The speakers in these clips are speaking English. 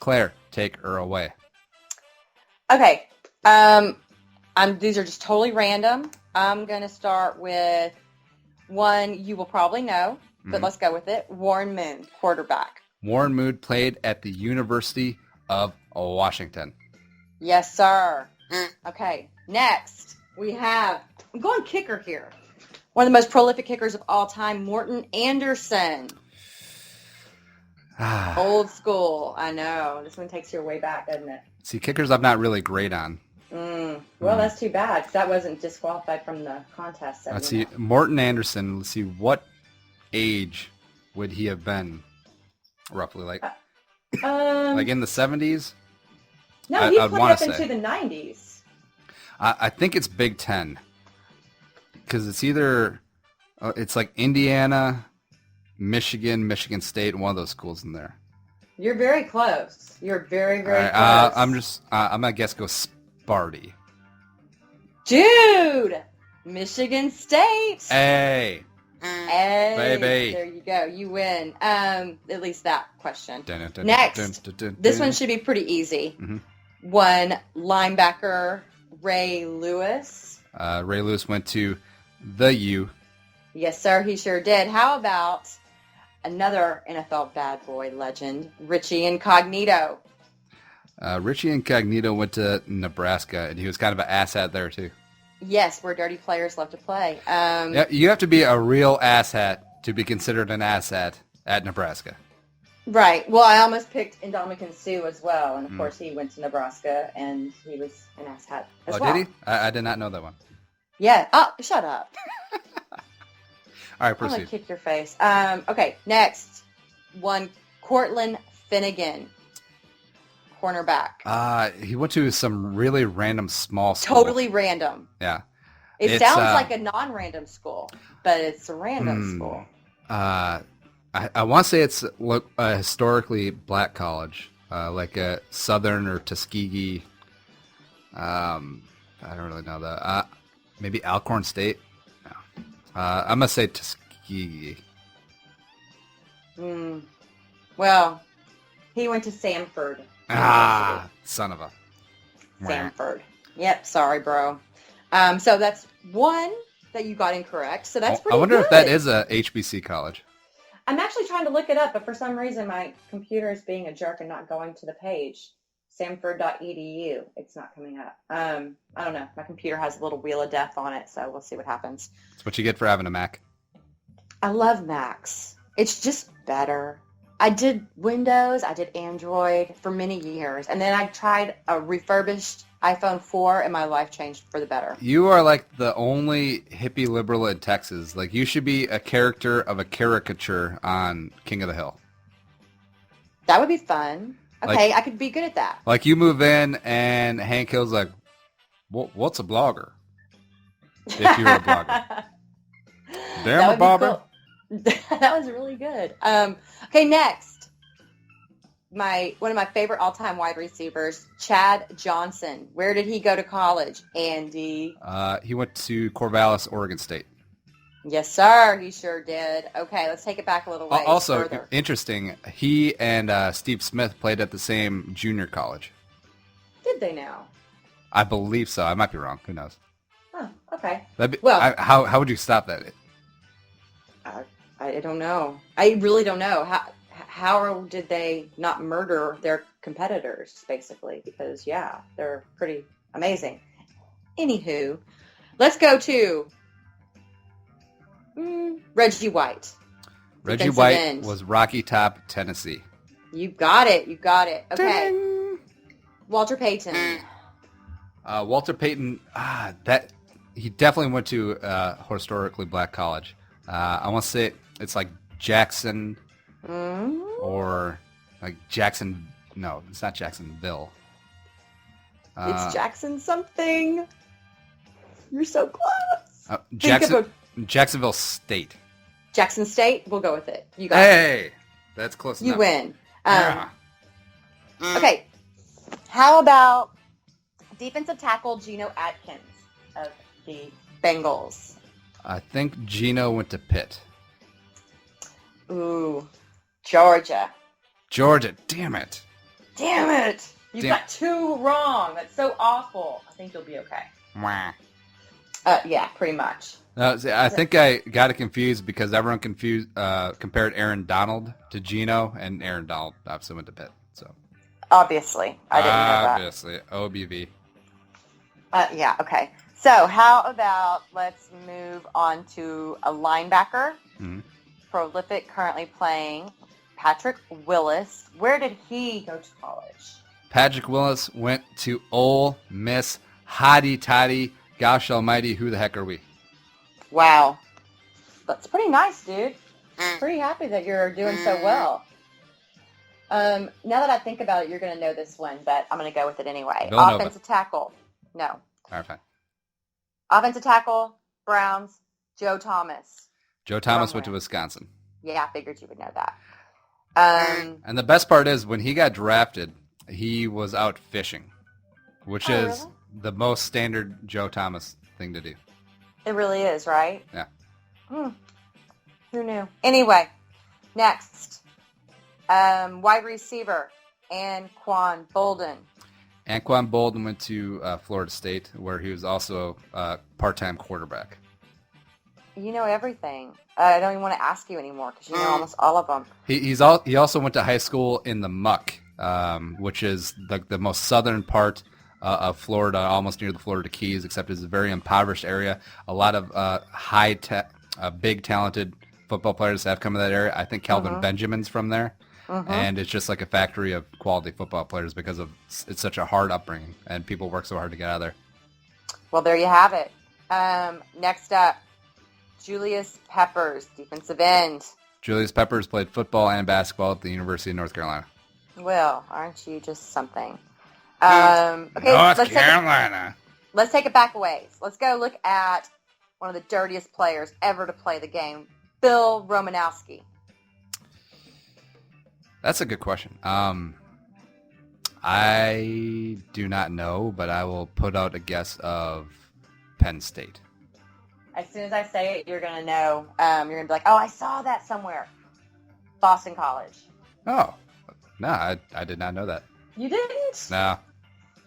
Claire, take her away. Okay. These are just totally random. I'm going to start with one you will probably know, but let's go with it. Warren Moon, quarterback. Warren Moon played at the University of Washington. Yes, sir. Okay. Next, we have, I'm going kicker here. One of the most prolific kickers of all time, Morton Anderson. Old school. I know. This one takes you way back, doesn't it? See, kickers I'm not really great on. Well, that's too bad, because that wasn't disqualified from the contest. So Let's see. Morton Anderson, let's see, what age would he have been, roughly? Like in the 70s? No, he played up into the 90s. I think it's Big Ten. Because it's either, it's like Indiana, Michigan, Michigan State, one of those schools in there. You're very close. You're very, very close. I'm going to guess go Sparty. Dude! Michigan State! Hey! Baby. There you go. You win. At least that question. Next. This one should be pretty easy. One linebacker, Ray Lewis. Ray Lewis went to the U. Yes, sir. He sure did. How about another NFL bad boy legend, Richie Incognito? Richie Incognito went to Nebraska, and he was kind of an asshat there, too. Yes, where dirty players love to play. Yeah, you have to be a real asshat to be considered an asshat at Nebraska. Right. Well, I almost picked Ndamukong Suh as well, and of course he went to Nebraska, and he was an asshat as well. Did he? I did not know that one. Yeah. Oh, shut up. All right, proceed. I'm going to kick your face. Okay, next. One, Cortland Finnegan, cornerback. He went to some really random small school. Totally random. Yeah. It sounds like a non-random school, but it's a random school. I want to say it's a historically black college, like a Southern or Tuskegee. I don't really know that. Maybe Alcorn State? No. I'm going to say Tuskegee. Well, he went to Samford. Son of a... Samford. Yep, sorry, bro. So that's one that you got incorrect. So that's pretty good. I wonder if that is a HBC college. I'm actually trying to look it up, but for some reason my computer is being a jerk and not going to the page. Samford.edu. It's not coming up. I don't know. My computer has a little wheel of death on it, so we'll see what happens. That's what you get for having a Mac. I love Macs. It's just better. I did Windows, I did Android for many years, and then I tried a refurbished iPhone 4, and my life changed for the better. You are like the only hippie liberal in Texas. Like, you should be a character of a caricature on King of the Hill. That would be fun. Okay, I could be good at that. Like, you move in, and Hank Hill's like, what's a blogger? If you were a blogger. Damn a bobber. Cool. That was really good. Okay, next. One of my favorite all-time wide receivers, Chad Johnson. Where did he go to college, Andy? He went to Corvallis, Oregon State. Yes, sir. He sure did. Okay, let's take it back a little ways Also, further. interesting, he and Steve Smith played at the same junior college. Did they now? I believe so. I might be wrong. Who knows? Oh, okay. How would you stop that? I don't know. I really don't know. How did they not murder their competitors, basically? Because, yeah, they're pretty amazing. Anywho, let's go to Reggie White. Reggie White was Rocky Top, Tennessee. You got it. Okay. Ding! Walter Payton. Walter Payton, he definitely went to a historically black college. I want to say it's like Jackson or like Jackson. No, it's not Jacksonville. It's Jackson something. You're so close. Jacksonville State. Jackson State? We'll go with it. You got it. Hey, that's close enough. You win. Okay. How about defensive tackle Geno Atkins of the Bengals? I think Geno went to Pitt. Ooh, Georgia. Georgia, damn it. Damn it! You Damn. got 2 wrong. That's so awful. I think you'll be okay. Mwah. Yeah, pretty much. No, see, I think I got it confused because everyone compared Aaron Donald to Geno, and Aaron Donald obviously went to Pitt. So Obviously. I didn't know that. obviously, OBV. Yeah, okay. So how about let's move on to a linebacker. Mm-hmm. Prolific, currently playing, Patrick Willis. Where did he go to college? Patrick Willis went to Ole Miss. Hotty toddy. Gosh almighty, who the heck are we? Wow. That's pretty nice, dude. Pretty happy that you're doing so well. Now that I think about it, you're going to know this one, but I'm going to go with it anyway. Villanova. Offensive tackle. No. All right, fine. Offensive tackle, Browns, Joe Thomas. Joe Thomas went to Wisconsin. Yeah, I figured you would know that. And the best part is when he got drafted, he was out fishing, which is really? the most standard Joe Thomas thing to do. It really is, right? Yeah. Who knew? Anyway, next. Wide receiver, Anquan Bolden. Anquan Bolden went to Florida State, where he was also a part-time quarterback. You know everything. I don't even want to ask you anymore because you know almost all of them. He also went to high school in the Muck, which is the most southern part of Florida, almost near the Florida Keys, except it's a very impoverished area. A lot of big, talented football players have come to that area. I think Calvin Benjamin's from there. And it's just like a factory of quality football players because it's such a hard upbringing, and people work so hard to get out of there. Well, there you have it. Next up, Julius Peppers, defensive end. Julius Peppers played football and basketball at the University of North Carolina. Well, aren't you just something? Okay, North Carolina. Let's take it back a ways. Let's go look at one of the dirtiest players ever to play the game, Bill Romanowski. That's a good question. I do not know, but I will put out a guess of Penn State. As soon as I say it, you're going to know. You're going to be like, oh, I saw that somewhere. Boston College. Oh, no, I did not know that. You didn't? No.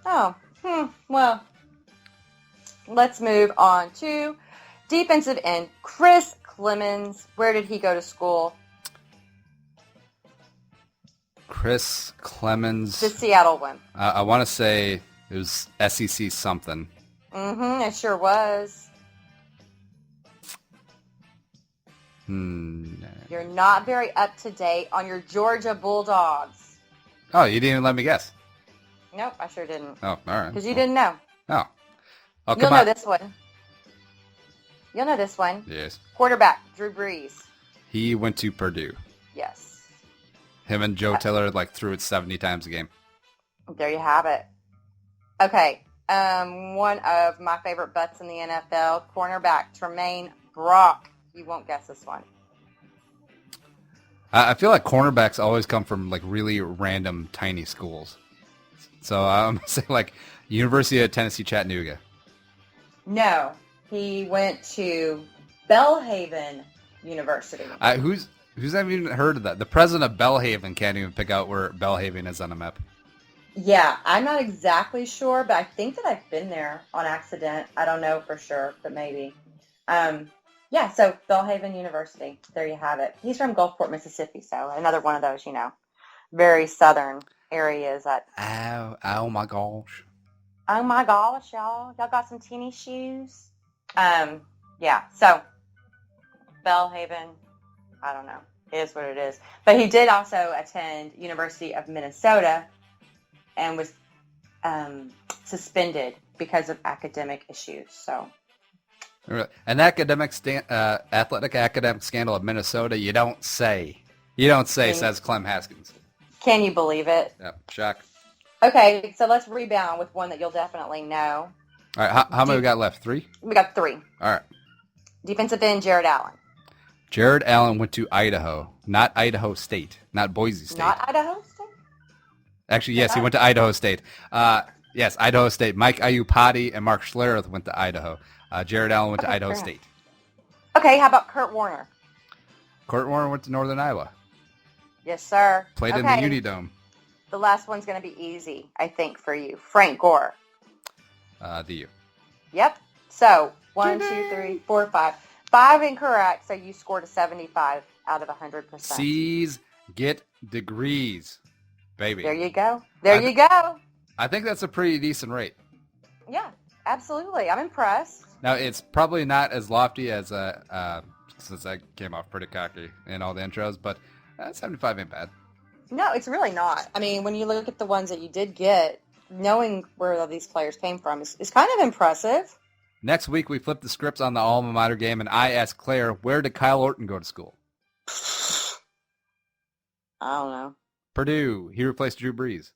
Oh, well, let's move on to defensive end, Chris Clemens. Where did he go to school? Chris Clemens. The Seattle one. I want to say it was SEC something. It sure was. You're not very up to date on your Georgia Bulldogs. Oh, you didn't even let me guess. Nope, I sure didn't. Oh, all right. Because you didn't know. Oh. You'll know this one. You'll know this one. Yes. Quarterback, Drew Brees. He went to Purdue. Yes. Him and Joe Tiller threw it 70 times a game. There you have it. Okay. One of my favorite butts in the NFL, cornerback, Tremaine Brock. You won't guess this one. I feel like cornerbacks always come from really random tiny schools. So I'm going to say University of Tennessee Chattanooga. No. He went to Belhaven University. Who's ever even heard of that? The president of Belhaven can't even pick out where Belhaven is on a map. Yeah, I'm not exactly sure, but I think that I've been there on accident. I don't know for sure, but maybe. Yeah, so Belhaven University. There you have it. He's from Gulfport, Mississippi, so another one of those, very southern areas. Oh my gosh. Oh my gosh, y'all. Y'all got some teeny shoes? Yeah, so Belhaven, I don't know. It is what it is. But he did also attend University of Minnesota and was suspended because of academic issues. So, an athletic academic scandal of Minnesota, you don't say. You don't say, says Clem Haskins. Can you believe it? Yep, shock. Okay, so let's rebound with one that you'll definitely know. All right, how many we got left? 3? We got 3. All right. Defensive end, Jared Allen. Jared Allen went to Idaho, not Idaho State, not Boise State. Not Idaho State? Actually, yes, he went to Idaho State. Yes, Idaho State. Mike Iupati and Mark Schlereth went to Idaho. Jared Allen went to Idaho State. Okay, how about Kurt Warner? Kurt Warner went to Northern Iowa. Yes, sir. Played in the Unidome. The last one's going to be easy, I think, for you. Frank Gore. The U. Yep. So, 1, 2, 3, 4, 5. 5 incorrect, so you scored a 75 out of 100%. C's get degrees, baby. There you go. There you go. I think that's a pretty decent rate. Yeah, absolutely. I'm impressed. Now, it's probably not as lofty as, since I came off pretty cocky in all the intros, but 75 ain't bad. No, it's really not. I mean, when you look at the ones that you did get, knowing where all these players came from is kind of impressive. Next week, we flip the scripts on the alma mater game, and I ask Claire, where did Kyle Orton go to school? I don't know. Purdue. He replaced Drew Brees.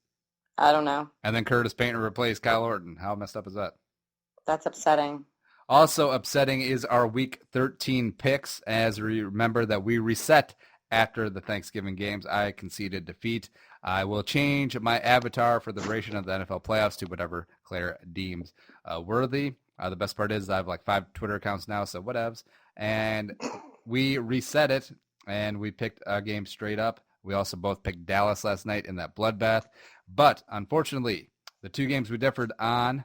I don't know. And then Curtis Painter replaced Kyle Orton. How messed up is that? That's upsetting. Also upsetting is our Week 13 picks. As we remember that we reset after the Thanksgiving games. I conceded defeat. I will change my avatar for the duration of the NFL playoffs to whatever Claire deems worthy. The best part is I have like 5 Twitter accounts now, so whatevs. And we reset it, and we picked a game straight up. We also both picked Dallas last night in that bloodbath. But unfortunately, the 2 games we differed on,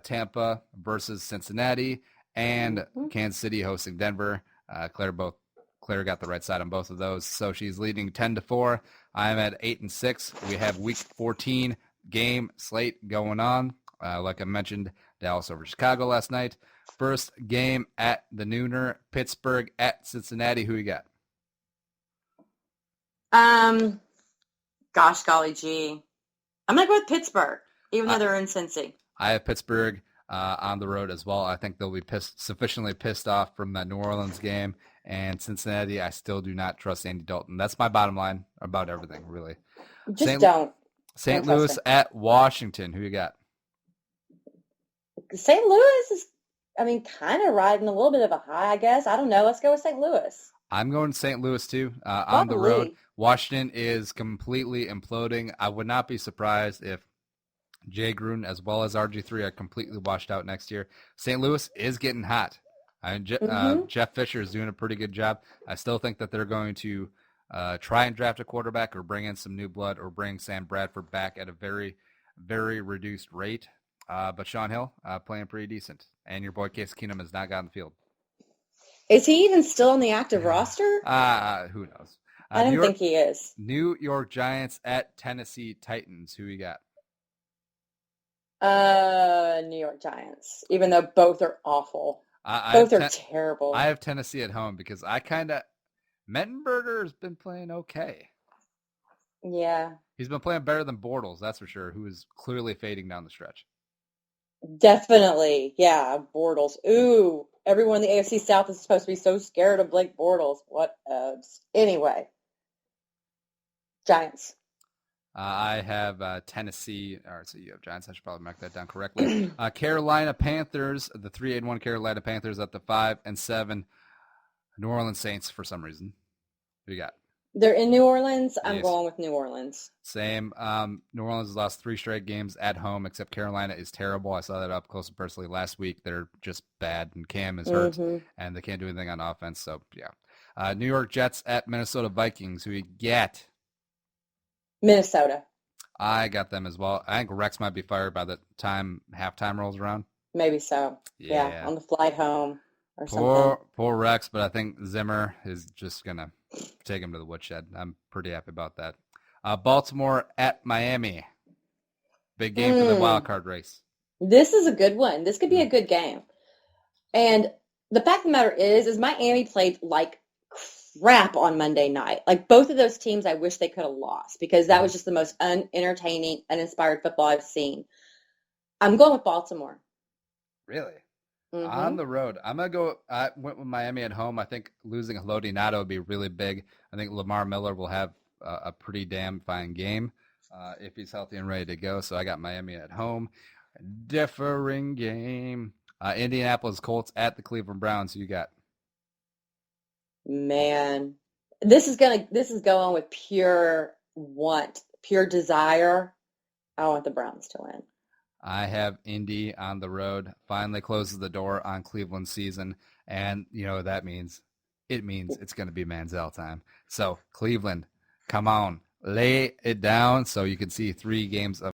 Tampa versus Cincinnati and Kansas City hosting Denver. Claire got the right side on both of those, so she's leading 10-4. I'm at 8-6. We have Week 14 game slate going on. Like I mentioned, Dallas over Chicago last night. First game at the Nooner, Pittsburgh at Cincinnati. Who you got? Gosh golly gee. I'm going to go with Pittsburgh, even though they're in Cincy. I have Pittsburgh on the road as well. I think they'll be sufficiently pissed off from that New Orleans game. And Cincinnati, I still do not trust Andy Dalton. That's my bottom line about everything, really. Don't. St. Louis at Washington. Who you got? St. Louis is, kind of riding a little bit of a high, I guess. I don't know. Let's go with St. Louis. I'm going St. Louis, too, on the road. Washington is completely imploding. I would not be surprised if Jay Gruden as well as RG3 are completely washed out next year. St. Louis is getting hot. Jeff Fisher is doing a pretty good job. I still think that they're going to try and draft a quarterback or bring in some new blood or bring Sam Bradford back at a very, very reduced rate. But Sean Hill playing pretty decent. And your boy Case Keenum has not gotten the field. Is he even still on the active roster? Who knows? I don't think he is. New York Giants at Tennessee Titans. Who you got? New York Giants, even though both are awful. Both are terrible. I have Tennessee at home because Mettenberger has been playing okay. Yeah. He's been playing better than Bortles, that's for sure, who is clearly fading down the stretch. Definitely. Yeah, Bortles. Ooh, everyone in the AFC South is supposed to be so scared of Blake Bortles. What anyway. Giants. I have Tennessee. All right, so you have Giants. I should probably mark that down correctly. Carolina Panthers, the 3-1 Carolina Panthers at the 5-7 New Orleans Saints for some reason. Who you got? They're in New Orleans. I'm going with New Orleans. Same. New Orleans has lost 3 straight games at home, except Carolina is terrible. I saw that up close and personally last week. They're just bad, and Cam is hurt, and they can't do anything on offense. So, yeah. New York Jets at Minnesota Vikings. Who you get? Minnesota. I got them as well. I think Rex might be fired by the time halftime rolls around. Maybe so. Yeah, on the flight home or something. Poor Rex, but I think Zimmer is just going to take him to the woodshed. I'm pretty happy about that. Baltimore at Miami. Big game for the wild card race. This is a good one. This could be a good game. And the fact of the matter is Miami played like crap on Monday night. Like both of those teams, I wish they could have lost because that was just the most unentertaining, uninspired football I've seen. I'm going with Baltimore. Really? On the road. I went with Miami at home. I think losing Haloti Ngata would be really big. I think Lamar Miller will have a pretty damn fine game if he's healthy and ready to go. So I got Miami at home. Differing game. Indianapolis Colts at the Cleveland Browns. Who you got? Man, this is going with pure desire. I want the Browns to win. I have Indy on the road. Finally closes the door on Cleveland season, and you know what that means? It means it's going to be Manziel time. So Cleveland, come on, lay it down so you can see 3 games of